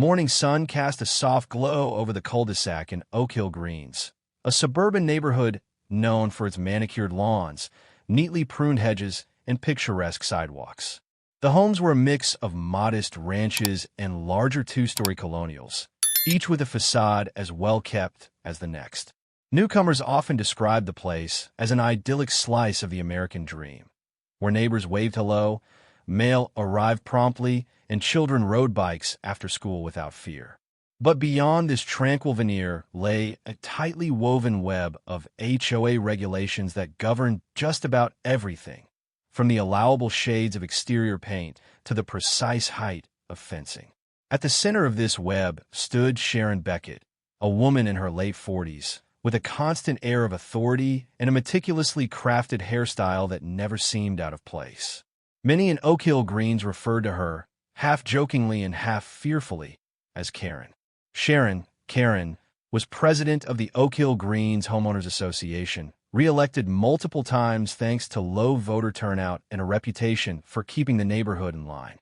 Morning sun cast a soft glow over the cul-de-sac in Oak Hill Greens, a suburban neighborhood known for its manicured lawns, neatly pruned hedges, and picturesque sidewalks. The homes were a mix of modest ranches and larger two-story colonials, each with a facade as well-kept as the next. Newcomers often described the place as an idyllic slice of the American dream, where neighbors waved hello, mail arrived promptly, and children rode bikes after school without fear. But beyond this tranquil veneer lay a tightly woven web of HOA regulations that governed just about everything, from the allowable shades of exterior paint to the precise height of fencing. At the center of this web stood Sharon Beckett, a woman in her late 40s, with a constant air of authority and a meticulously crafted hairstyle that never seemed out of place. Many in Oak Hill Greens referred to her, half jokingly and half fearfully, as Karen. Karen, was president of the Oak Hill Greens Homeowners Association, re-elected multiple times thanks to low voter turnout and a reputation for keeping the neighborhood in line.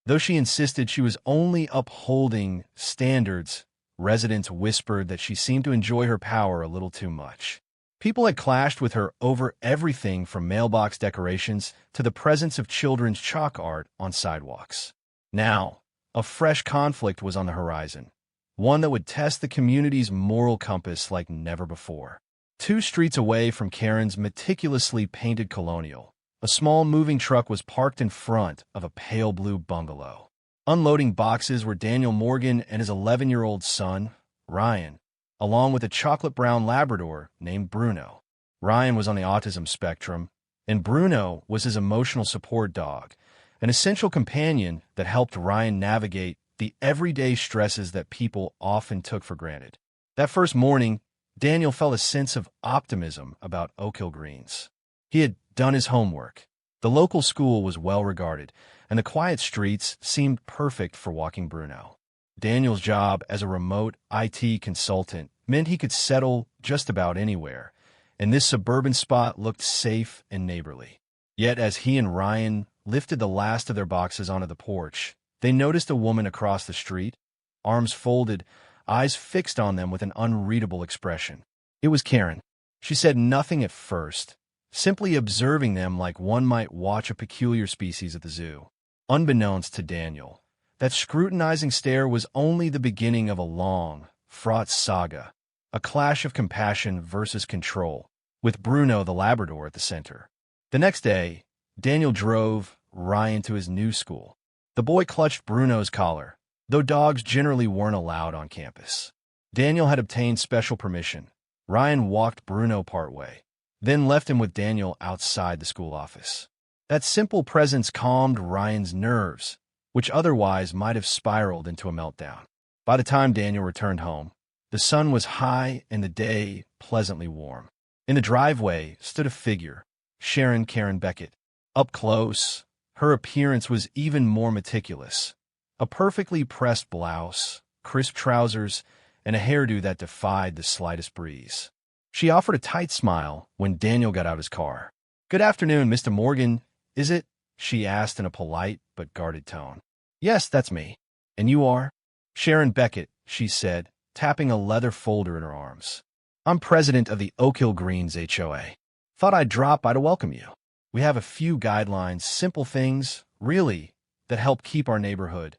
Though she insisted she was only upholding standards, residents whispered that she seemed to enjoy her power a little too much. People had clashed with her over everything from mailbox decorations to the presence of children's chalk art on sidewalks. Now, a fresh conflict was on the horizon, one that would test the community's moral compass like never before. 2 streets away from Karen's meticulously painted colonial, a small moving truck was parked in front of a pale blue bungalow. Unloading boxes were Daniel Morgan and his 11-year-old son, Ryan, along with a chocolate-brown Labrador named Bruno. Ryan was on the autism spectrum, and Bruno was his emotional support dog, an essential companion that helped Ryan navigate the everyday stresses that people often took for granted. That first morning, Daniel felt a sense of optimism about Oak Hill Greens. He had done his homework. The local school was well regarded, and the quiet streets seemed perfect for walking Bruno. Daniel's job as a remote IT consultant meant he could settle just about anywhere, and this suburban spot looked safe and neighborly. Yet as he and Ryan lifted the last of their boxes onto the porch, they noticed a woman across the street, arms folded, eyes fixed on them with an unreadable expression. It was Karen. She said nothing at first, simply observing them like one might watch a peculiar species at the zoo. Unbeknownst to Daniel, that scrutinizing stare was only the beginning of a long, fraught saga, a clash of compassion versus control, with Bruno the Labrador at the center. The next day, Daniel drove Ryan to his new school. The boy clutched Bruno's collar, though dogs generally weren't allowed on campus. Daniel had obtained special permission. Ryan walked Bruno partway, then left him with Daniel outside the school office. That simple presence calmed Ryan's nerves, which otherwise might have spiraled into a meltdown. By the time Daniel returned home, the sun was high and the day pleasantly warm. In the driveway stood a figure, Karen Beckett. Up close, her appearance was even more meticulous. A perfectly pressed blouse, crisp trousers, and a hairdo that defied the slightest breeze. She offered a tight smile when Daniel got out his car. "Good afternoon, Mr. Morgan, is it?" she asked in a polite but guarded tone. "Yes, that's me. And you are?" "Sharon Beckett," she said, tapping a leather folder in her arms. "I'm president of the Oak Hill Greens HOA. Thought I'd drop by to welcome you. We have a few guidelines, simple things, really, that help keep our neighborhood,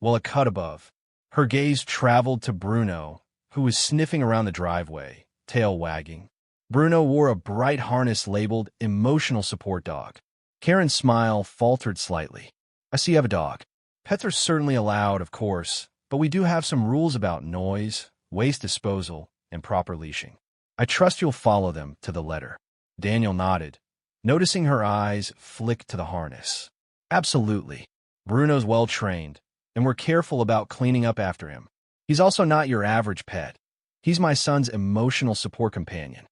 well, a cut above." Her gaze traveled to Bruno, who was sniffing around the driveway, tail wagging. Bruno wore a bright harness labeled Emotional Support Dog. Karen's smile faltered slightly. "I see you have a dog. Pets are certainly allowed, of course, but we do have some rules about noise, waste disposal, and proper leashing. I trust you'll follow them to the letter." Daniel nodded, noticing her eyes flick to the harness. "Absolutely. Bruno's well-trained, and we're careful about cleaning up after him. He's also not your average pet. He's my son's emotional support companion."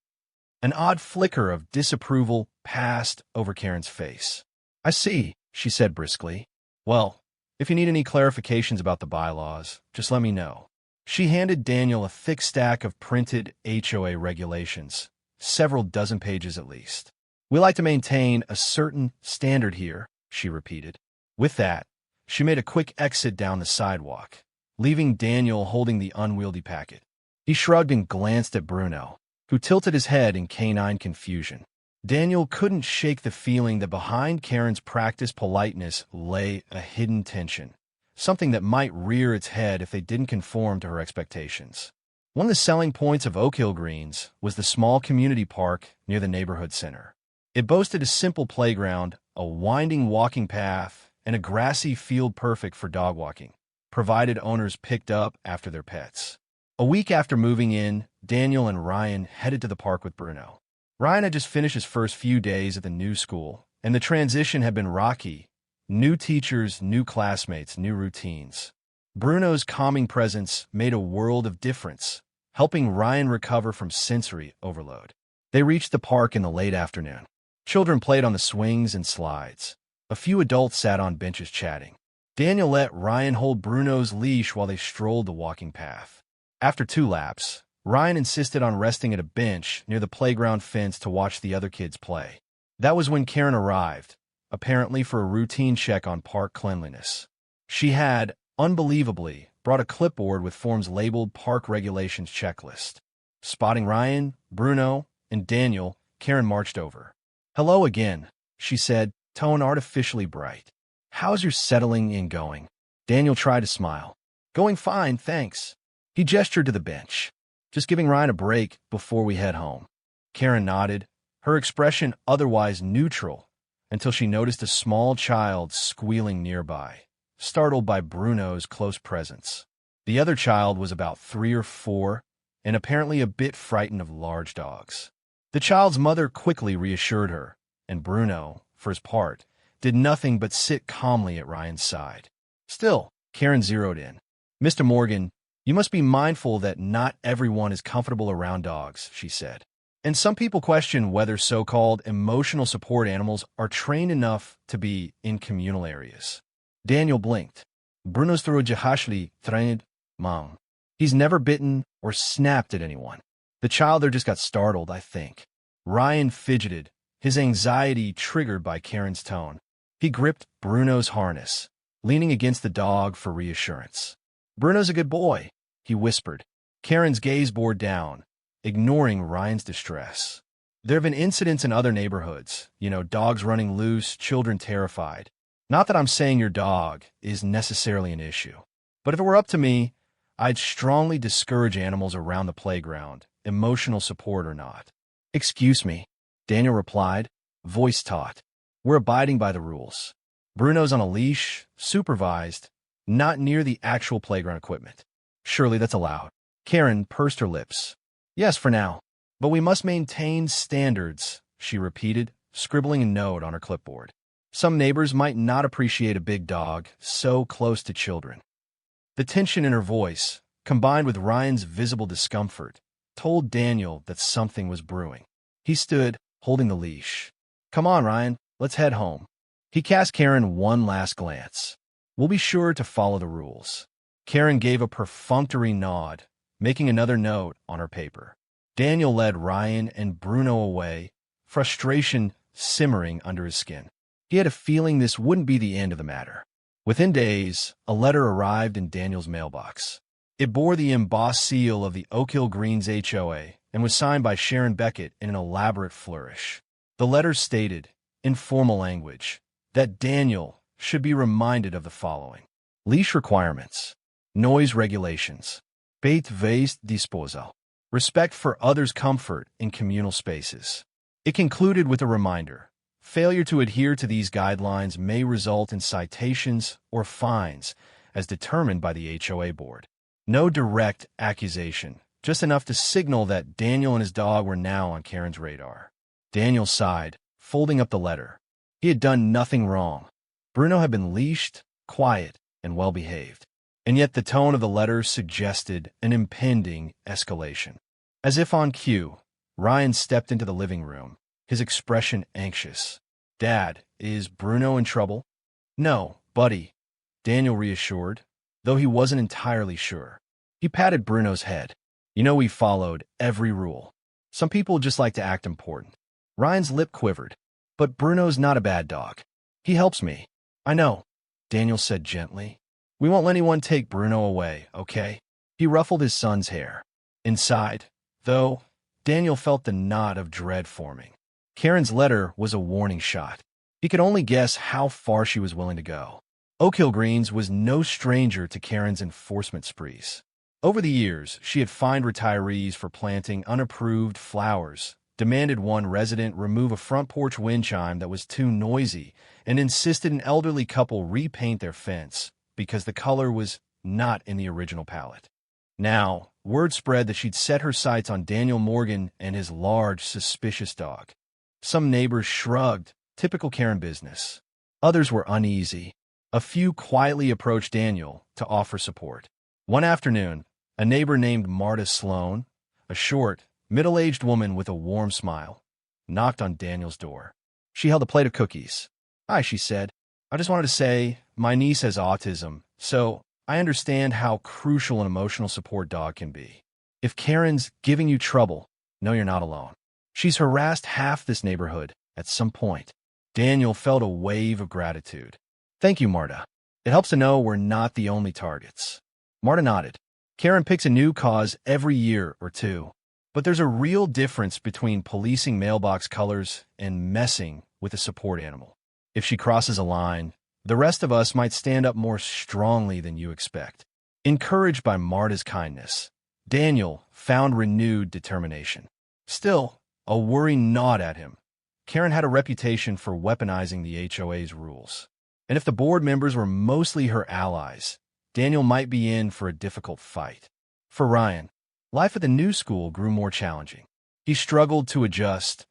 An odd flicker of disapproval passed over Karen's face. "I see," she said briskly. "Well, if you need any clarifications about the bylaws, just let me know." She handed Daniel a thick stack of printed HOA regulations, several dozen pages at least. "We like to maintain a certain standard here," she repeated. With that, she made a quick exit down the sidewalk, leaving Daniel holding the unwieldy packet. He shrugged and glanced at Bruno, who tilted his head in canine confusion. Daniel couldn't shake the feeling that behind Karen's practiced politeness lay a hidden tension, something that might rear its head if they didn't conform to her expectations. One of the selling points of Oak Hill Greens was the small community park near the neighborhood center. It boasted a simple playground, a winding walking path, and a grassy field perfect for dog walking, provided owners picked up after their pets. A week after moving in, Daniel and Ryan headed to the park with Bruno. Ryan had just finished his first few days at the new school, and the transition had been rocky. New teachers, new classmates, new routines. Bruno's calming presence made a world of difference, helping Ryan recover from sensory overload. They reached the park in the late afternoon. Children played on the swings and slides. A few adults sat on benches chatting. Daniel let Ryan hold Bruno's leash while they strolled the walking path. After 2 laps, Ryan insisted on resting at a bench near the playground fence to watch the other kids play. That was when Karen arrived, apparently for a routine check on park cleanliness. She had, unbelievably, brought a clipboard with forms labeled Park Regulations Checklist. Spotting Ryan, Bruno, and Daniel, Karen marched over. "Hello again," she said, tone artificially bright. "How's your settling in going?" Daniel tried to smile. "Going fine, thanks." He gestured to the bench. "Just giving Ryan a break before we head home." Karen nodded, her expression otherwise neutral, until she noticed a small child squealing nearby, startled by Bruno's close presence. The other child was about 3 or 4, and apparently a bit frightened of large dogs. The child's mother quickly reassured her, and Bruno, for his part, did nothing but sit calmly at Ryan's side. Still, Karen zeroed in. "Mr. Morgan, you must be mindful that not everyone is comfortable around dogs," she said. "And some people question whether so-called emotional support animals are trained enough to be in communal areas." Daniel blinked. "Bruno's thoroughly trained, Mom. He's never bitten or snapped at anyone. The child there just got startled, I think." Ryan fidgeted, his anxiety triggered by Karen's tone. He gripped Bruno's harness, leaning against the dog for reassurance. "Bruno's a good boy," he whispered. Karen's gaze bore down, ignoring Ryan's distress. "There have been incidents in other neighborhoods, dogs running loose, children terrified. Not that I'm saying your dog is necessarily an issue, but if it were up to me, I'd strongly discourage animals around the playground, emotional support or not." "Excuse me," Daniel replied, voice taut. "We're abiding by the rules. Bruno's on a leash, supervised, not near the actual playground equipment." "Surely that's allowed." Karen pursed her lips. "Yes, for now. But we must maintain standards," she repeated, scribbling a note on her clipboard. "Some neighbors might not appreciate a big dog so close to children." The tension in her voice, combined with Ryan's visible discomfort, told Daniel that something was brewing. He stood, holding the leash. "Come on, Ryan, let's head home." He cast Karen one last glance. "We'll be sure to follow the rules." Karen gave a perfunctory nod, making another note on her paper. Daniel led Ryan and Bruno away, frustration simmering under his skin. He had a feeling this wouldn't be the end of the matter. Within days, a letter arrived in Daniel's mailbox. It bore the embossed seal of the Oak Hill Greens HOA and was signed by Sharon Beckett in an elaborate flourish. The letter stated, in formal language, that Daniel should be reminded of the following: leash requirements, noise regulations, bait waste disposal, respect for others' comfort in communal spaces. It concluded with a reminder: failure to adhere to these guidelines may result in citations or fines as determined by the HOA board. No direct accusation, just enough to signal that Daniel and his dog were now on Karen's radar. Daniel sighed, folding up the letter. He had done nothing wrong. Bruno had been leashed, quiet, and well-behaved. And yet the tone of the letter suggested an impending escalation. As if on cue, Ryan stepped into the living room, his expression anxious. "Dad, is Bruno in trouble?" "No, buddy," Daniel reassured, though he wasn't entirely sure. He patted Bruno's head. "We followed every rule. Some people just like to act important." Ryan's lip quivered. "But Bruno's not a bad dog. He helps me." "I know," Daniel said gently. We won't let anyone take Bruno away, okay? He ruffled his son's hair. Inside, though, Daniel felt the knot of dread forming. Karen's letter was a warning shot. He could only guess how far she was willing to go. Oak Hill Greens was no stranger to Karen's enforcement sprees. Over the years, she had fined retirees for planting unapproved flowers, demanded one resident remove a front porch wind chime that was too noisy, and insisted an elderly couple repaint their fence because the color was not in the original palette. Now, word spread that she'd set her sights on Daniel Morgan and his large, suspicious dog. Some neighbors shrugged, typical Karen business. Others were uneasy. A few quietly approached Daniel to offer support. One afternoon, a neighbor named Marta Sloan, a short, middle-aged woman with a warm smile, knocked on Daniel's door. She held a plate of cookies. "Hi," she said. "I just wanted to say, my niece has autism, so I understand how crucial an emotional support dog can be. If Karen's giving you trouble, know you're not alone. She's harassed half this neighborhood at some point." Daniel felt a wave of gratitude. "Thank you, Marta. It helps to know we're not the only targets." Marta nodded. Karen picks a new cause every year or two. But there's a real difference between policing mailbox colors and messing with a support animal. If she crosses a line, the rest of us might stand up more strongly than you expect. Encouraged by Marta's kindness, Daniel found renewed determination. Still, a worry gnawed at him. Karen had a reputation for weaponizing the HOA's rules. And if the board members were mostly her allies, Daniel might be in for a difficult fight. For Ryan, life at the new school grew more challenging. He struggled to adjust,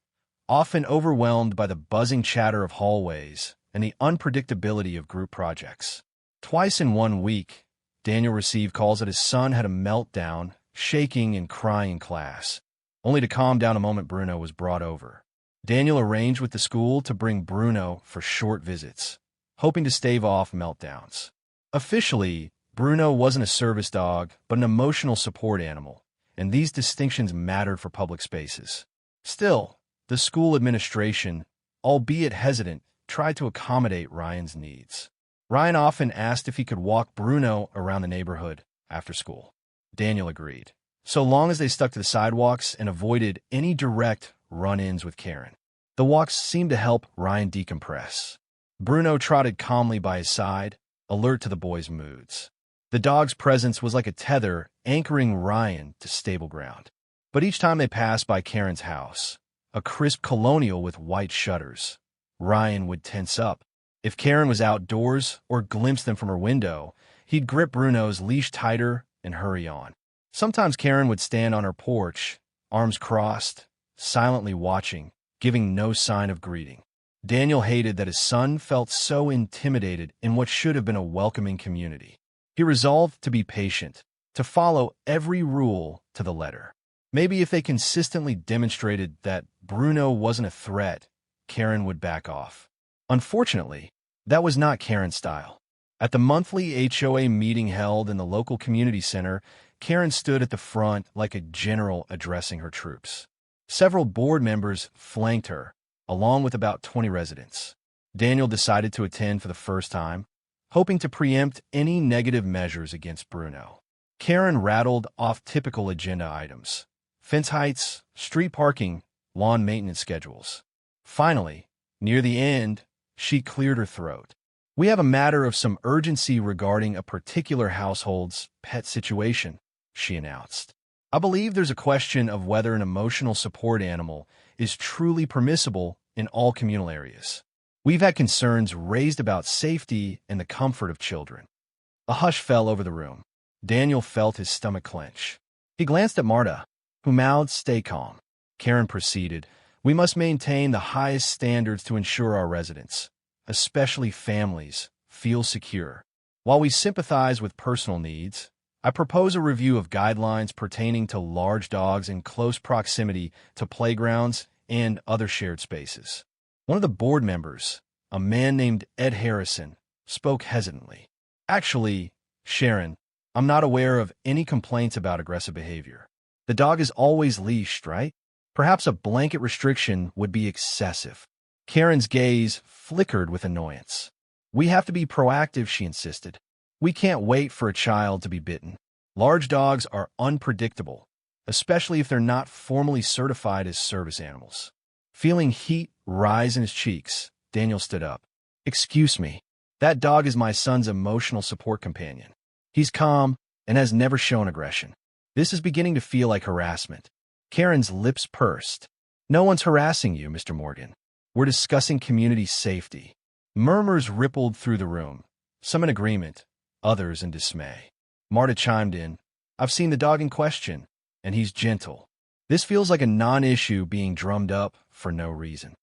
often overwhelmed by the buzzing chatter of hallways and the unpredictability of group projects. Twice in 1 week, Daniel received calls that his son had a meltdown, shaking and crying in class. Only to calm down a moment, Bruno was brought over. Daniel arranged with the school to bring Bruno for short visits, hoping to stave off meltdowns. Officially, Bruno wasn't a service dog, but an emotional support animal, and these distinctions mattered for public spaces. Still, the school administration, albeit hesitant, tried to accommodate Ryan's needs. Ryan often asked if he could walk Bruno around the neighborhood after school. Daniel agreed, so long as they stuck to the sidewalks and avoided any direct run-ins with Karen. The walks seemed to help Ryan decompress. Bruno trotted calmly by his side, alert to the boy's moods. The dog's presence was like a tether anchoring Ryan to stable ground. But each time they passed by Karen's house, a crisp colonial with white shutters, Ryan would tense up. If Karen was outdoors or glimpsed them from her window, he'd grip Bruno's leash tighter and hurry on. Sometimes Karen would stand on her porch, arms crossed, silently watching, giving no sign of greeting. Daniel hated that his son felt so intimidated in what should have been a welcoming community. He resolved to be patient, to follow every rule to the letter. Maybe if they consistently demonstrated that Bruno wasn't a threat, Karen would back off. Unfortunately, that was not Karen's style. At the monthly HOA meeting held in the local community center, Karen stood at the front like a general addressing her troops. Several board members flanked her, along with about 20 residents. Daniel decided to attend for the first time, hoping to preempt any negative measures against Bruno. Karen rattled off typical agenda items: fence heights, street parking, lawn maintenance schedules. Finally, near the end, she cleared her throat. "We have a matter of some urgency regarding a particular household's pet situation," she announced. "I believe there's a question of whether an emotional support animal is truly permissible in all communal areas. We've had concerns raised about safety and the comfort of children." A hush fell over the room. Daniel felt his stomach clench. He glanced at Marta, who mouthed, "Stay calm." Karen proceeded, "We must maintain the highest standards to ensure our residents, especially families, feel secure. While we sympathize with personal needs, I propose a review of guidelines pertaining to large dogs in close proximity to playgrounds and other shared spaces." One of the board members, a man named Ed Harrison, spoke hesitantly. "Actually, Sharon, I'm not aware of any complaints about aggressive behavior. The dog is always leashed, right? Perhaps a blanket restriction would be excessive." Karen's gaze flickered with annoyance. "We have to be proactive," she insisted. We can't wait for a child to be bitten. Large dogs are unpredictable, especially if they're not formally certified as service animals. Feeling heat rise in his cheeks, Daniel stood up. Excuse me. That dog is my son's emotional support companion. He's calm and has never shown aggression. This is beginning to feel like harassment. Karen's lips pursed. No one's harassing you, Mr. Morgan. We're discussing community safety. Murmurs rippled through the room, some in agreement, others in dismay. Marta chimed in. I've seen the dog in question, and he's gentle. This feels like a non-issue being drummed up for no reason.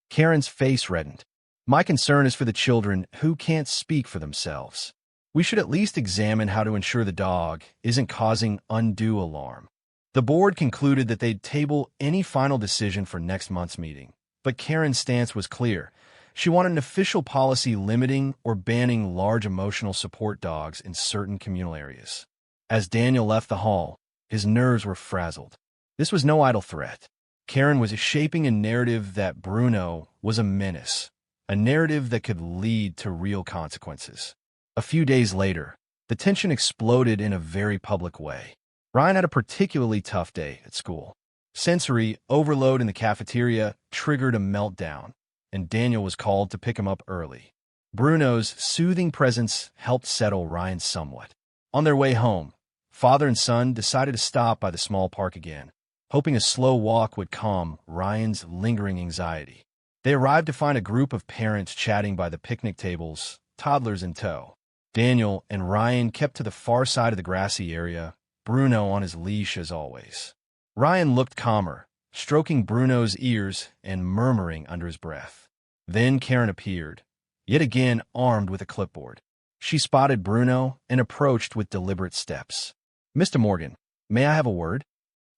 Karen's face reddened. My concern is for the children who can't speak for themselves. We should at least examine how to ensure the dog isn't causing undue alarm. The board concluded that they'd table any final decision for next month's meeting, but Karen's stance was clear. She wanted an official policy limiting or banning large emotional support dogs in certain communal areas. As Daniel left the hall, his nerves were frazzled. This was no idle threat. Karen was shaping a narrative that Bruno was a menace, a narrative that could lead to real consequences. A few days later, the tension exploded in a very public way. Ryan had a particularly tough day at school. Sensory overload in the cafeteria triggered a meltdown, and Daniel was called to pick him up early. Bruno's soothing presence helped settle Ryan somewhat. On their way home, father and son decided to stop by the small park again, hoping a slow walk would calm Ryan's lingering anxiety. They arrived to find a group of parents chatting by the picnic tables, toddlers in tow. Daniel and Ryan kept to the far side of the grassy area, Bruno on his leash as always. Ryan looked calmer, stroking Bruno's ears and murmuring under his breath. Then Karen appeared, yet again armed with a clipboard. She spotted Bruno and approached with deliberate steps. Mr. Morgan, may I have a word?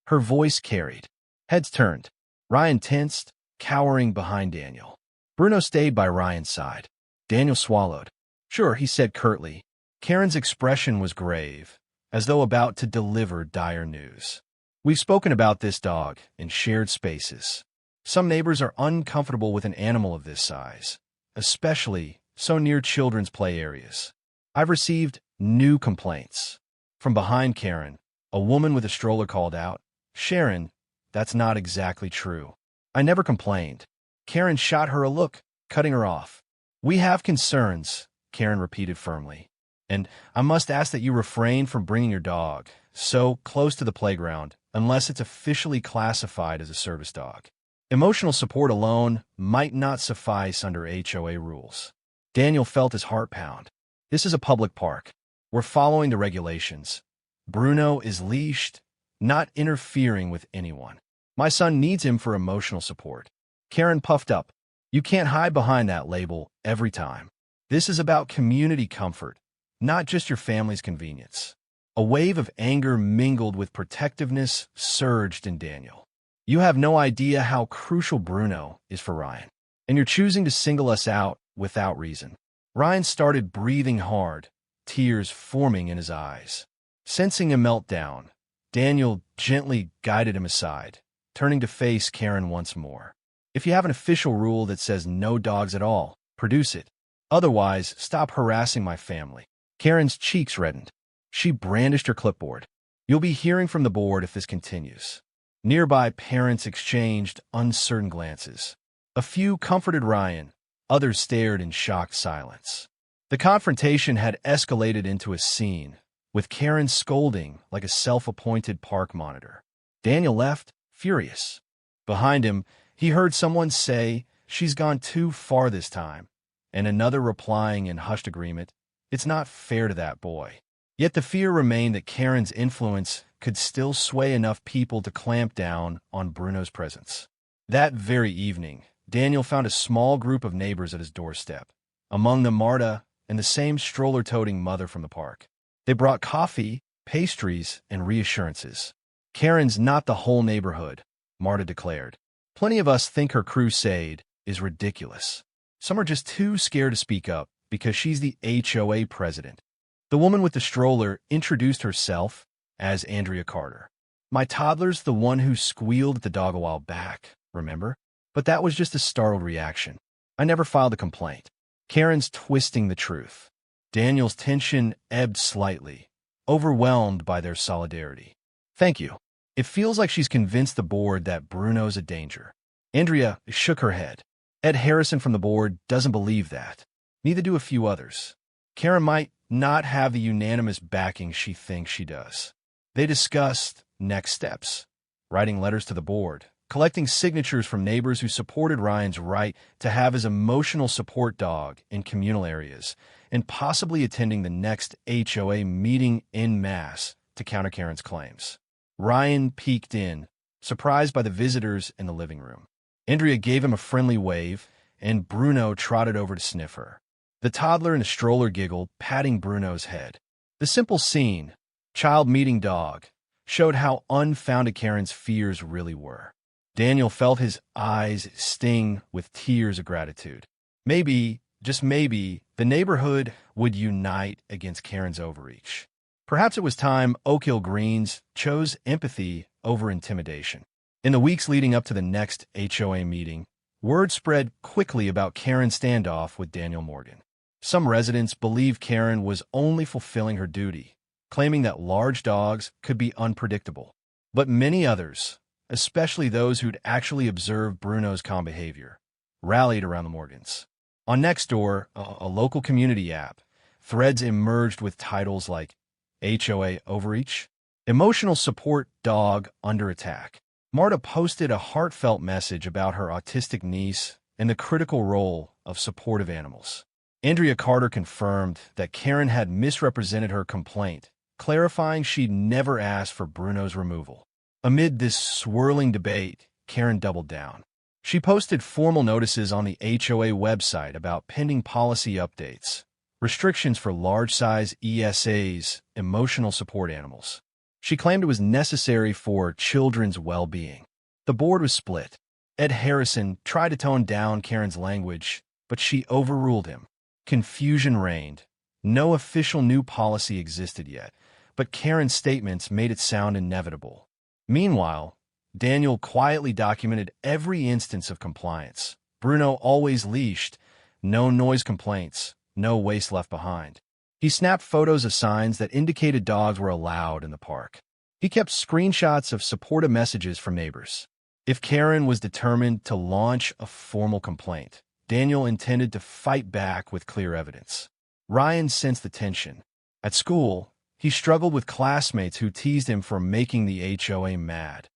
Her voice carried. Heads turned. Ryan tensed, cowering behind Daniel. Bruno stayed by Ryan's side. Daniel swallowed. Sure, he said curtly. Karen's expression was grave, as though about to deliver dire news. We've spoken about this dog in shared spaces. Some neighbors are uncomfortable with an animal of this size, especially so near children's play areas. I've received new complaints. From behind Karen, a woman with a stroller called out, Sharon, that's not exactly true. I never complained. Karen shot her a look, cutting her off. We have concerns, Karen repeated firmly. And I must ask that you refrain from bringing your dog so close to the playground unless it's officially classified as a service dog. Emotional support alone might not suffice under HOA rules. Daniel felt his heart pound. This is a public park. We're following the regulations. Bruno is leashed, not interfering with anyone. My son needs him for emotional support. Karen puffed up. You can't hide behind that label every time. This is about community comfort, not just your family's convenience. A wave of anger mingled with protectiveness surged in Daniel. You have no idea how crucial Bruno is for Ryan, and you're choosing to single us out without reason. Ryan started breathing hard, tears forming in his eyes. Sensing a meltdown, Daniel gently guided him aside, turning to face Karen once more. If you have an official rule that says no dogs at all, produce it. Otherwise, stop harassing my family. Karen's cheeks reddened. She brandished her clipboard. You'll be hearing from the board if this continues. Nearby parents exchanged uncertain glances. A few comforted Ryan, others stared in shocked silence. The confrontation had escalated into a scene, with Karen scolding like a self-appointed park monitor. Daniel left, furious. Behind him, he heard someone say, "She's gone too far this time," and another replying in hushed agreement, "It's not fair to that boy." Yet the fear remained that Karen's influence could still sway enough people to clamp down on Bruno's presence. That very evening, Daniel found a small group of neighbors at his doorstep, among them Marta and the same stroller-toting mother from the park. They brought coffee, pastries, and reassurances. Karen's not the whole neighborhood, Marta declared. Plenty of us think her crusade is ridiculous. Some are just too scared to speak up because she's the HOA president. The woman with the stroller introduced herself as Andrea Carter. My toddler's the one who squealed at the dog a while back, remember? But that was just a startled reaction. I never filed a complaint. Karen's twisting the truth. Daniel's tension ebbed slightly, overwhelmed by their solidarity. "Thank you." It feels like she's convinced the board that Bruno's a danger. Andrea shook her head. Ed Harrison from the board doesn't believe that. Neither do a few others. Karen might not have the unanimous backing she thinks she does. They discussed next steps, writing letters to the board, collecting signatures from neighbors who supported Ryan's right to have his emotional support dog in communal areas, and possibly attending the next HOA meeting en masse to counter Karen's claims. Ryan peeked in, surprised by the visitors in the living room. Andrea gave him a friendly wave, and Bruno trotted over to sniff her. The toddler in the stroller giggled, patting Bruno's head. The simple scene, child meeting dog, showed how unfounded Karen's fears really were. Daniel felt his eyes sting with tears of gratitude. Maybe, just maybe, the neighborhood would unite against Karen's overreach. Perhaps it was time Oak Hill Greens chose empathy over intimidation. In the weeks leading up to the next HOA meeting, word spread quickly about Karen's standoff with Daniel Morgan. Some residents believed Karen was only fulfilling her duty, claiming that large dogs could be unpredictable. But many others, especially those who'd actually observed Bruno's calm behavior, rallied around the Morgans. On Nextdoor, a local community app, threads emerged with titles like HOA Overreach, Emotional Support Dog Under Attack. Marta posted a heartfelt message about her autistic niece and the critical role of supportive animals. Andrea Carter confirmed that Karen had misrepresented her complaint, clarifying she'd never asked for Bruno's removal. Amid this swirling debate, Karen doubled down. She posted formal notices on the HOA website about pending policy updates, restrictions for large-size ESAs, emotional support animals. She claimed it was necessary for children's well-being. The board was split. Ed Harrison tried to tone down Karen's language, but she overruled him. Confusion reigned. No official new policy existed yet, but Karen's statements made it sound inevitable. Meanwhile, Daniel quietly documented every instance of compliance. Bruno always leashed, no noise complaints, no waste left behind. He snapped photos of signs that indicated dogs were allowed in the park. He kept screenshots of supportive messages from neighbors. If Karen was determined to launch a formal complaint, Daniel intended to fight back with clear evidence. Ryan sensed the tension. At school, he struggled with classmates who teased him for making the HOA mad,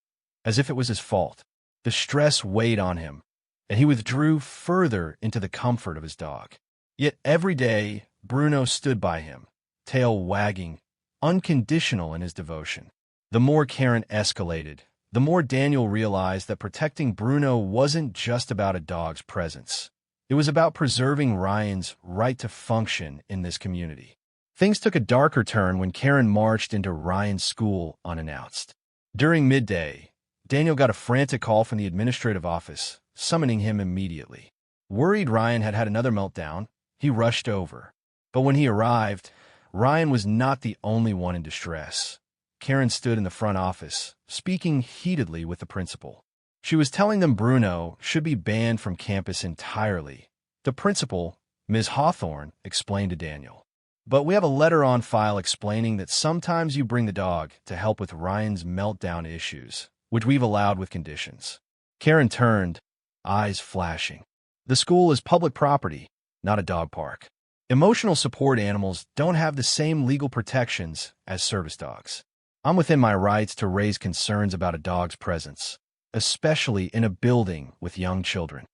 as if it was his fault. The stress weighed on him, and he withdrew further into the comfort of his dog. Yet every day, Bruno stood by him, tail wagging, unconditional in his devotion. The more Karen escalated, the more Daniel realized that protecting Bruno wasn't just about a dog's presence. It was about preserving Ryan's right to function in this community. Things took a darker turn when Karen marched into Ryan's school unannounced. During midday, Daniel got a frantic call from the administrative office, summoning him immediately. Worried Ryan had had another meltdown, he rushed over. But when he arrived, Ryan was not the only one in distress. Karen stood in the front office, speaking heatedly with the principal. She was telling them Bruno should be banned from campus entirely. The principal, Ms. Hawthorne, explained to Daniel. But we have a letter on file explaining that sometimes you bring the dog to help with Ryan's meltdown issues, which we've allowed with conditions. Karen turned, eyes flashing. The school is public property, not a dog park. Emotional support animals don't have the same legal protections as service dogs. I'm within my rights to raise concerns about a dog's presence, especially in a building with young children.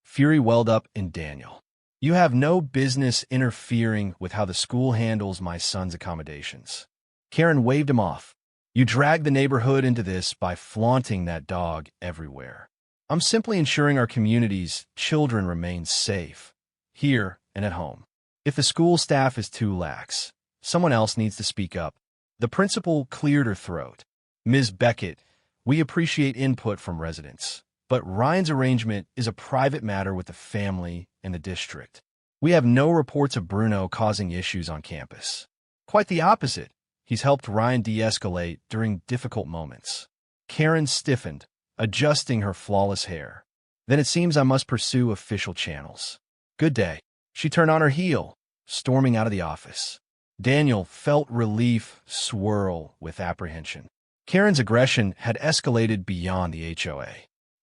Fury welled up in Daniel. You have no business interfering with how the school handles my son's accommodations. Karen waved him off. You dragged the neighborhood into this by flaunting that dog everywhere. I'm simply ensuring our community's children remain safe, here and at home. If the school staff is too lax, someone else needs to speak up. The principal cleared her throat. Ms. Beckett, we appreciate input from residents, but Ryan's arrangement is a private matter with the family and the district. We have no reports of Bruno causing issues on campus. Quite the opposite. He's helped Ryan de-escalate during difficult moments. Karen stiffened, adjusting her flawless hair. Then it seems I must pursue official channels. Good day. She turned on her heel, storming out of the office. Daniel felt relief swirl with apprehension. Karen's aggression had escalated beyond the HOA.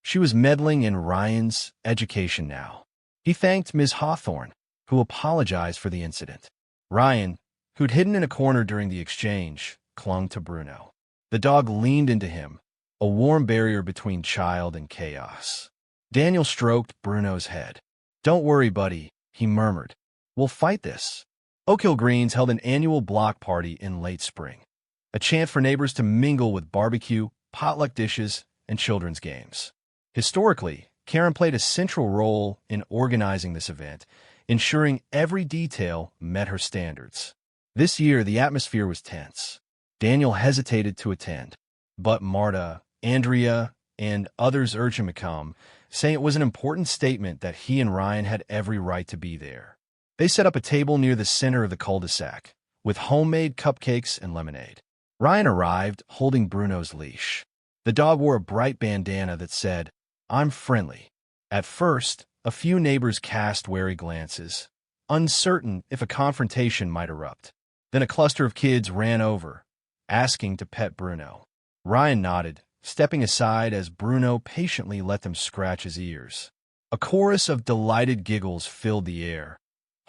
She was meddling in Ryan's education now. He thanked Ms. Hawthorne, who apologized for the incident. Ryan, who'd hidden in a corner during the exchange, clung to Bruno. The dog leaned into him, a warm barrier between child and chaos. Daniel stroked Bruno's head. "Don't worry, buddy," he murmured. "We'll fight this." Oak Hill Greens held an annual block party in late spring, a chant for neighbors to mingle with barbecue, potluck dishes, and children's games. Historically, Karen played a central role in organizing this event, ensuring every detail met her standards. This year, the atmosphere was tense. Daniel hesitated to attend, but Marta, Andrea, and others urged him to come, saying it was an important statement that he and Ryan had every right to be there. They set up a table near the center of the cul-de-sac, with homemade cupcakes and lemonade. Ryan arrived, holding Bruno's leash. The dog wore a bright bandana that said, "I'm friendly." At first, a few neighbors cast wary glances, uncertain if a confrontation might erupt. Then a cluster of kids ran over, asking to pet Bruno. Ryan nodded, stepping aside as Bruno patiently let them scratch his ears. A chorus of delighted giggles filled the air,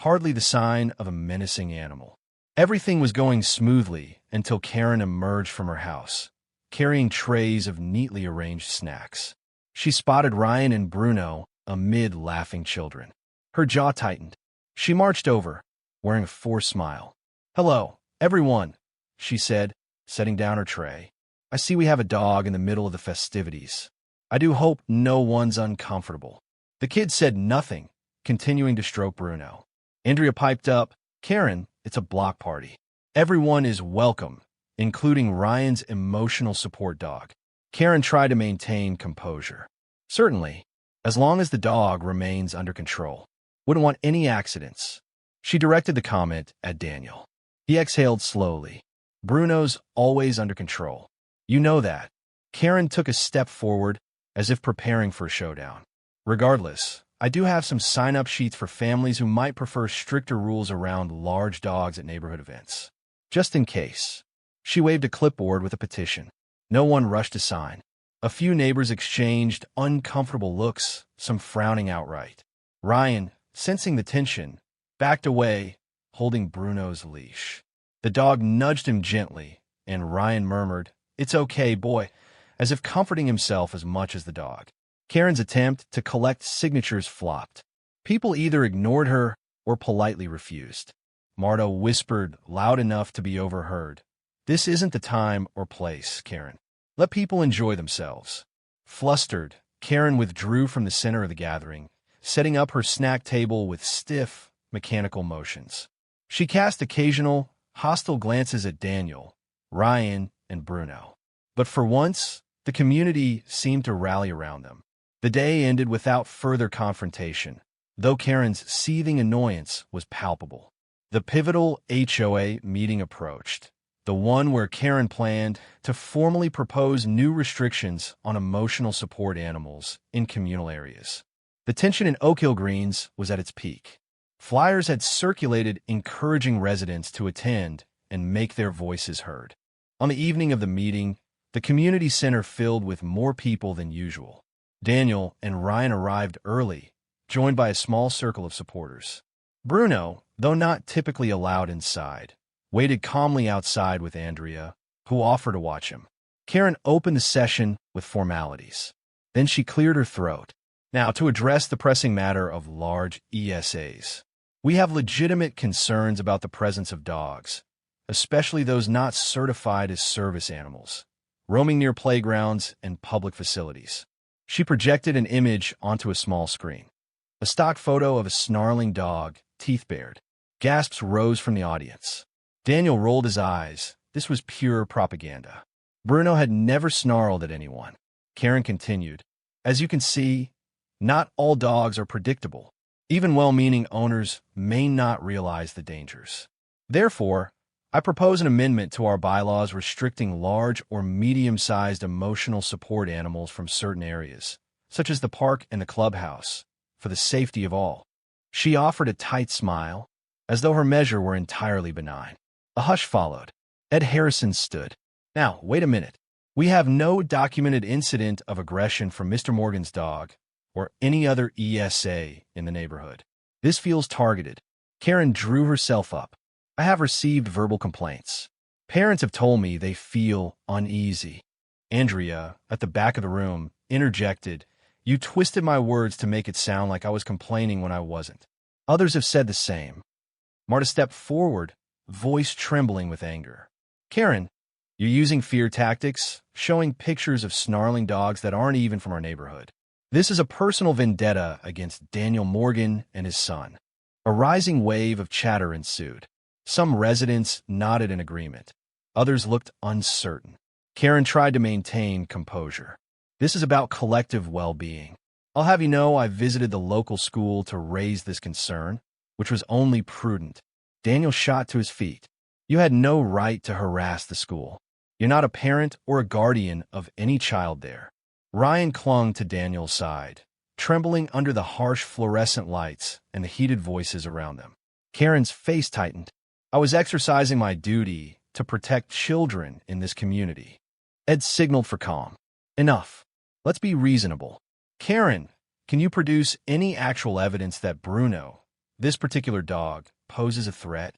hardly the sign of a menacing animal. Everything was going smoothly until Karen emerged from her house, carrying trays of neatly arranged snacks. She spotted Ryan and Bruno amid laughing children. Her jaw tightened. She marched over, wearing a forced smile. "Hello, everyone," she said, setting down her tray. "I see we have a dog in the middle of the festivities. I do hope no one's uncomfortable." The kid said nothing, continuing to stroke Bruno. Andrea piped up, "Karen, it's a block party. Everyone is welcome, including Ryan's emotional support dog." Karen tried to maintain composure. "Certainly, as long as the dog remains under control. Wouldn't want any accidents." She directed the comment at Daniel. He exhaled slowly. "Bruno's always under control. You know that." Karen took a step forward, as if preparing for a showdown. "Regardless, I do have some sign-up sheets for families who might prefer stricter rules around large dogs at neighborhood events. Just in case." She waved a clipboard with a petition. No one rushed to sign. A few neighbors exchanged uncomfortable looks, some frowning outright. Ryan, sensing the tension, backed away, holding Bruno's leash. The dog nudged him gently, and Ryan murmured, "It's okay, boy," as if comforting himself as much as the dog. Karen's attempt to collect signatures flopped. People either ignored her or politely refused. Marta whispered loud enough to be overheard, "This isn't the time or place, Karen. Let people enjoy themselves." Flustered, Karen withdrew from the center of the gathering, setting up her snack table with stiff, mechanical motions. She cast occasional, hostile glances at Daniel, Ryan, and Bruno. But for once, the community seemed to rally around them. The day ended without further confrontation, though Karen's seething annoyance was palpable. The pivotal HOA meeting approached, the one where Karen planned to formally propose new restrictions on emotional support animals in communal areas. The tension in Oak Hill Greens was at its peak. Flyers had circulated encouraging residents to attend and make their voices heard. On the evening of the meeting, the community center filled with more people than usual. Daniel and Ryan arrived early, joined by a small circle of supporters. Bruno, though not typically allowed inside, waited calmly outside with Andrea, who offered to watch him. Karen opened the session with formalities. Then she cleared her throat. "Now, to address the pressing matter of large ESAs. We have legitimate concerns about the presence of dogs, especially those not certified as service animals, roaming near playgrounds and public facilities." She projected an image onto a small screen. A stock photo of a snarling dog, teeth bared. Gasps rose from the audience. Daniel rolled his eyes. This was pure propaganda. Bruno had never snarled at anyone. Karen continued, "As you can see, not all dogs are predictable. Even well-meaning owners may not realize the dangers. Therefore, I propose an amendment to our bylaws restricting large or medium-sized emotional support animals from certain areas, such as the park and the clubhouse, for the safety of all." She offered a tight smile, as though her measure were entirely benign. A hush followed. Ed Harrison stood. Now, wait a minute. We have no documented incident of aggression from Mr. Morgan's dog or any other ESA in the neighborhood. This feels targeted. Karen drew herself up. I have received verbal complaints. Parents have told me they feel uneasy. Andrea, at the back of the room, interjected, "You twisted my words to make it sound like I was complaining when I wasn't." Others have said the same. Marta stepped forward, voice trembling with anger. "Karen, you're using fear tactics, showing pictures of snarling dogs that aren't even from our neighborhood. This is a personal vendetta against Daniel Morgan and his son." A rising wave of chatter ensued. Some residents nodded in agreement. Others looked uncertain. Karen tried to maintain composure. "This is about collective well-being. I'll have you know I visited the local school to raise this concern, which was only prudent." Daniel shot to his feet. "You had no right to harass the school. You're not a parent or a guardian of any child there." Ryan clung to Daniel's side, trembling under the harsh fluorescent lights and the heated voices around them. Karen's face tightened. "I was exercising my duty to protect children in this community." Ed signaled for calm. "Enough. Let's be reasonable. Karen, can you produce any actual evidence that Bruno, this particular dog, poses a threat?"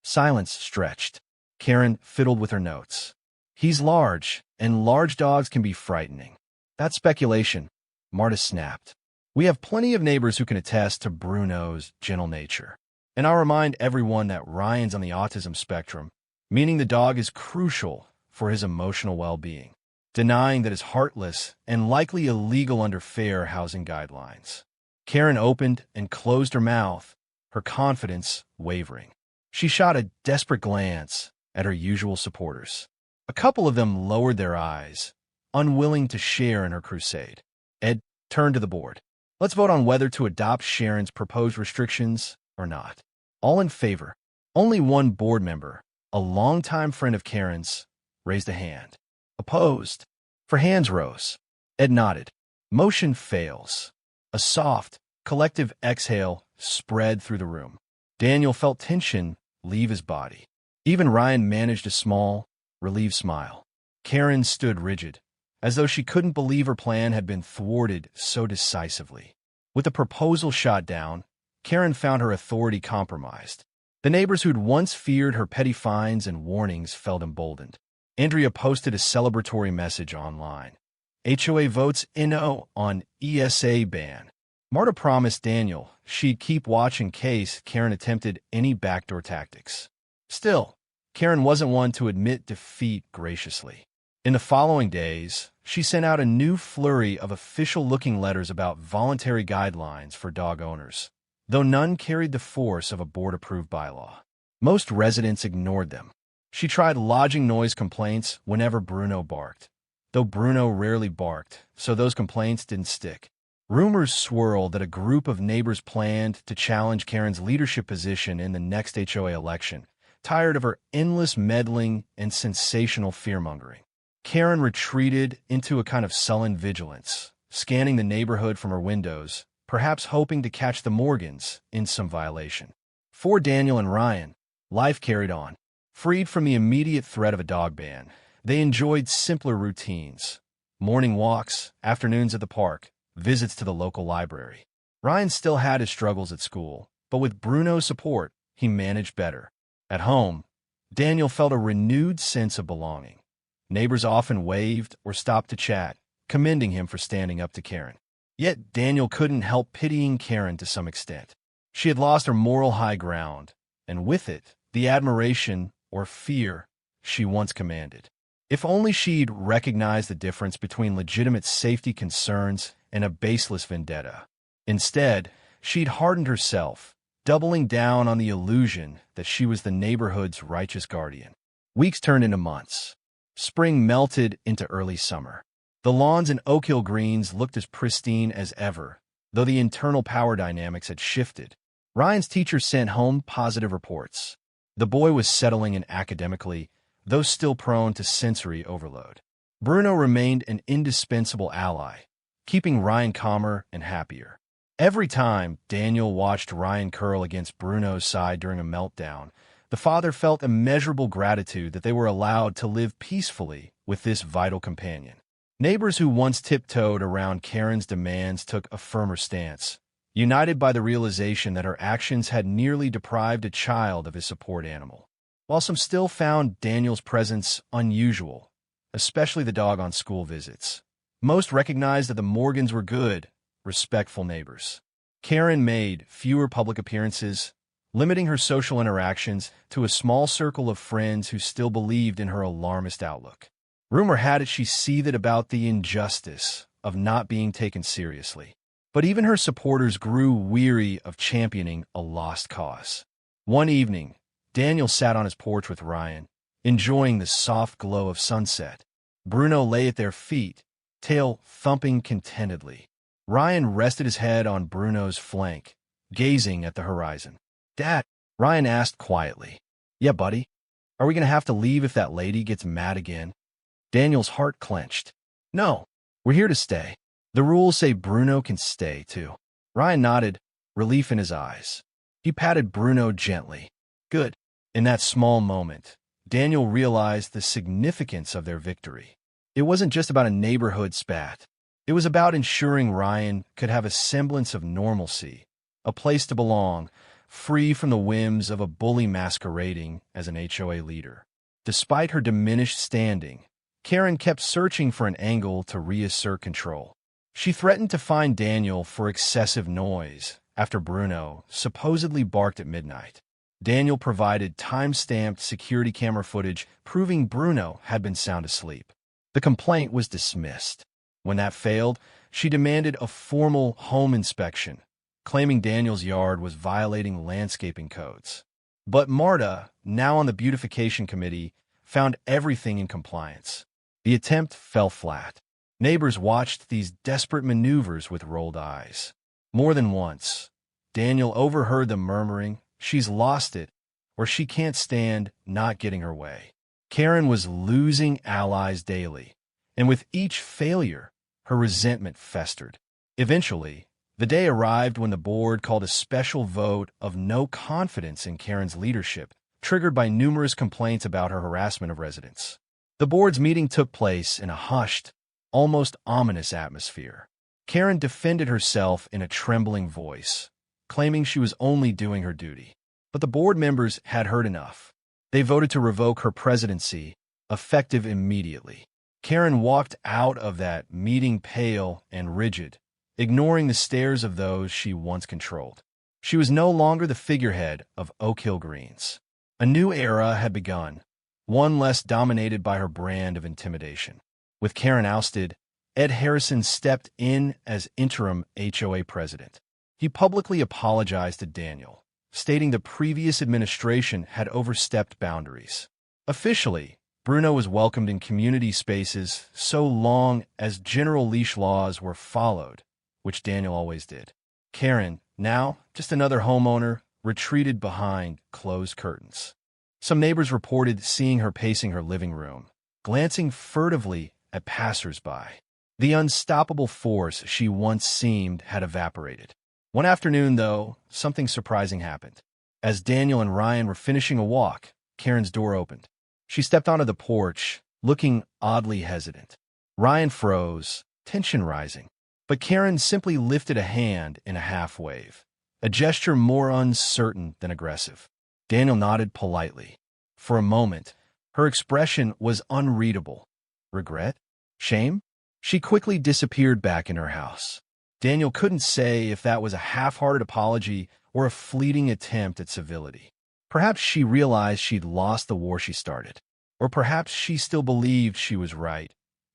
Silence stretched. Karen fiddled with her notes. "He's large, and large dogs can be frightening." "That's speculation," Marta snapped. "We have plenty of neighbors who can attest to Bruno's gentle nature. And I'll remind everyone that Ryan's on the autism spectrum, meaning the dog is crucial for his emotional well-being, denying that is heartless and likely illegal under fair housing guidelines." Karen opened and closed her mouth, her confidence wavering. She shot a desperate glance at her usual supporters. A couple of them lowered their eyes, unwilling to share in her crusade. Ed turned to the board. "Let's vote on whether to adopt Sharon's proposed restrictions or not." All in favor. Only one board member, a longtime friend of Karen's, raised a hand. Opposed? For hands rose. Ed nodded. Motion fails. A soft, collective exhale spread through the room. Daniel felt tension leave his body. Even Ryan managed a small, relieved smile. Karen stood rigid, as though she couldn't believe her plan had been thwarted so decisively. With the proposal shot down, Karen found her authority compromised. The neighbors who'd once feared her petty fines and warnings felt emboldened. Andrea posted a celebratory message online. HOA votes NO on ESA ban. Marta promised Daniel she'd keep watch in case Karen attempted any backdoor tactics. Still, Karen wasn't one to admit defeat graciously. In the following days, she sent out a new flurry of official-looking letters about voluntary guidelines for dog owners, though none carried the force of a board-approved bylaw. Most residents ignored them. She tried lodging noise complaints whenever Bruno barked, though Bruno rarely barked, so those complaints didn't stick. Rumors swirled that a group of neighbors planned to challenge Karen's leadership position in the next HOA election, tired of her endless meddling and sensational fear-mongering. Karen retreated into a kind of sullen vigilance, scanning the neighborhood from her windows, perhaps hoping to catch the Morgans in some violation. For Daniel and Ryan, life carried on. Freed from the immediate threat of a dog ban, they enjoyed simpler routines: morning walks, afternoons at the park, visits to the local library. Ryan still had his struggles at school, but with Bruno's support, he managed better. At home, Daniel felt a renewed sense of belonging. Neighbors often waved or stopped to chat, commending him for standing up to Karen. Yet Daniel couldn't help pitying Karen to some extent. She had lost her moral high ground, and with it, the admiration or fear she once commanded. If only she'd recognized the difference between legitimate safety concerns and a baseless vendetta. Instead, she'd hardened herself, doubling down on the illusion that she was the neighborhood's righteous guardian. Weeks turned into months. Spring melted into early summer. The lawns in Oak Hill Greens looked as pristine as ever, though the internal power dynamics had shifted. Ryan's teacher sent home positive reports. The boy was settling in academically, though still prone to sensory overload. Bruno remained an indispensable ally, keeping Ryan calmer and happier. Every time Daniel watched Ryan curl against Bruno's side during a meltdown, the father felt immeasurable gratitude that they were allowed to live peacefully with this vital companion. Neighbors who once tiptoed around Karen's demands took a firmer stance, united by the realization that her actions had nearly deprived a child of his support animal. While some still found Daniel's presence unusual, especially the dog on school visits, most recognized that the Morgans were good, respectful neighbors. Karen made fewer public appearances, limiting her social interactions to a small circle of friends who still believed in her alarmist outlook. Rumor had it she seethed about the injustice of not being taken seriously. But even her supporters grew weary of championing a lost cause. One evening, Daniel sat on his porch with Ryan, enjoying the soft glow of sunset. Bruno lay at their feet, tail thumping contentedly. Ryan rested his head on Bruno's flank, gazing at the horizon. "Dad," Ryan asked quietly. "Yeah, buddy? Are we going to have to leave if that lady gets mad again?" Daniel's heart clenched. "No, we're here to stay. The rules say Bruno can stay, too." Ryan nodded, relief in his eyes. He patted Bruno gently. "Good." In that small moment, Daniel realized the significance of their victory. It wasn't just about a neighborhood spat. It was about ensuring Ryan could have a semblance of normalcy, a place to belong, free from the whims of a bully masquerading as an HOA leader. Despite her diminished standing, Karen kept searching for an angle to reassert control. She threatened to fine Daniel for excessive noise after Bruno supposedly barked at midnight. Daniel provided time-stamped security camera footage proving Bruno had been sound asleep. The complaint was dismissed. When that failed, she demanded a formal home inspection, claiming Daniel's yard was violating landscaping codes. But Marta, now on the beautification committee, found everything in compliance. The attempt fell flat. Neighbors watched these desperate maneuvers with rolled eyes. More than once, Daniel overheard them murmuring, "She's lost it," or "She can't stand not getting her way." Karen was losing allies daily, and with each failure, her resentment festered. Eventually, the day arrived when the board called a special vote of no confidence in Karen's leadership, triggered by numerous complaints about her harassment of residents. The board's meeting took place in a hushed, almost ominous atmosphere. Karen defended herself in a trembling voice, claiming she was only doing her duty. But the board members had heard enough. They voted to revoke her presidency, effective immediately. Karen walked out of that meeting pale and rigid, ignoring the stares of those she once controlled. She was no longer the figurehead of Oak Hill Greens. A new era had begun, one less dominated by her brand of intimidation. With Karen ousted, Ed Harrison stepped in as interim HOA president. He publicly apologized to Daniel, stating the previous administration had overstepped boundaries. Officially, Bruno was welcomed in community spaces so long as general leash laws were followed, which Daniel always did. Karen, now just another homeowner, retreated behind closed curtains. Some neighbors reported seeing her pacing her living room, glancing furtively at passers-by. The unstoppable force she once seemed had evaporated. One afternoon, though, something surprising happened. As Daniel and Ryan were finishing a walk, Karen's door opened. She stepped onto the porch, looking oddly hesitant. Ryan froze, tension rising. But Karen simply lifted a hand in a half-wave, a gesture more uncertain than aggressive. Daniel nodded politely. For a moment, her expression was unreadable. Regret? Shame? She quickly disappeared back in her house. Daniel couldn't say if that was a half-hearted apology or a fleeting attempt at civility. Perhaps she realized she'd lost the war she started. Or perhaps she still believed she was right,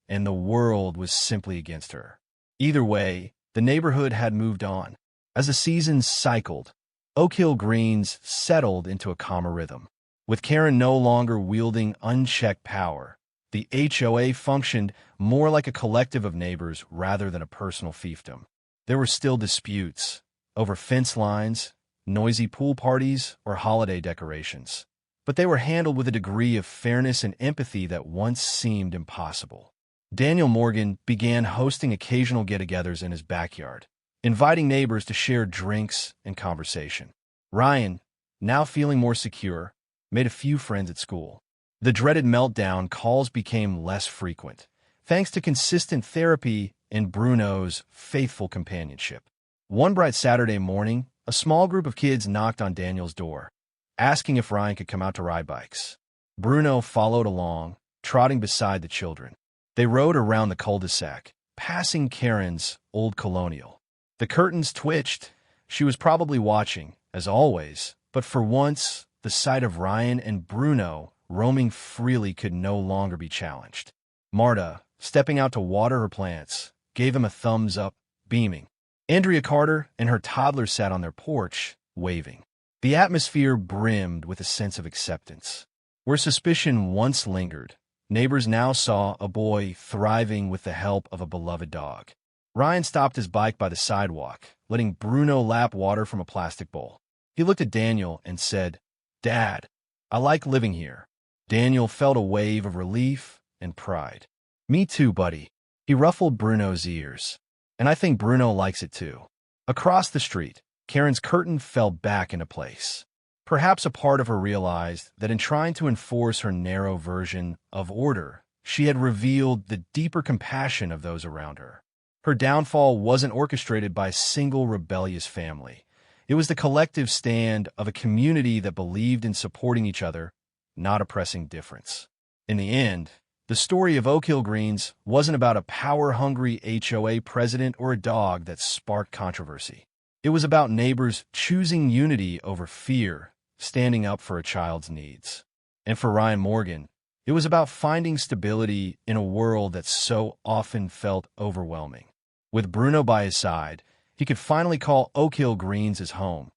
and the world was simply against her. Either way, the neighborhood had moved on. As the seasons cycled, Oak Hill Greens settled into a calmer rhythm. With Karen no longer wielding unchecked power, the HOA functioned more like a collective of neighbors rather than a personal fiefdom. There were still disputes over fence lines, noisy pool parties, or holiday decorations, but they were handled with a degree of fairness and empathy that once seemed impossible. Daniel Morgan began hosting occasional get-togethers in his backyard, inviting neighbors to share drinks and conversation. Ryan, now feeling more secure, made a few friends at school. The dreaded meltdown calls became less frequent, thanks to consistent therapy and Bruno's faithful companionship. One bright Saturday morning, a small group of kids knocked on Daniel's door, asking if Ryan could come out to ride bikes. Bruno followed along, trotting beside the children. They rode around the cul-de-sac, passing Karen's old colonial. The curtains twitched. She was probably watching, as always, but for once, the sight of Ryan and Bruno roaming freely could no longer be challenged. Marta, stepping out to water her plants, gave him a thumbs up, beaming. Andrea Carter and her toddler sat on their porch, waving. The atmosphere brimmed with a sense of acceptance. Where suspicion once lingered, neighbors now saw a boy thriving with the help of a beloved dog. Ryan stopped his bike by the sidewalk, letting Bruno lap water from a plastic bowl. He looked at Daniel and said, "Dad, I like living here." Daniel felt a wave of relief and pride. "Me too, buddy." He ruffled Bruno's ears. "And I think Bruno likes it too." Across the street, Karen's curtain fell back into place. Perhaps a part of her realized that in trying to enforce her narrow version of order, she had revealed the deeper compassion of those around her. Her downfall wasn't orchestrated by a single rebellious family. It was the collective stand of a community that believed in supporting each other, not oppressing difference. In the end, the story of Oak Hill Greens wasn't about a power-hungry HOA president or a dog that sparked controversy. It was about neighbors choosing unity over fear, standing up for a child's needs. And for Ryan Morgan, it was about finding stability in a world that so often felt overwhelming. With Bruno by his side, he could finally call Oak Hill Greens his home,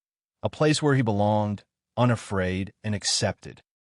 a place where he belonged, unafraid and accepted.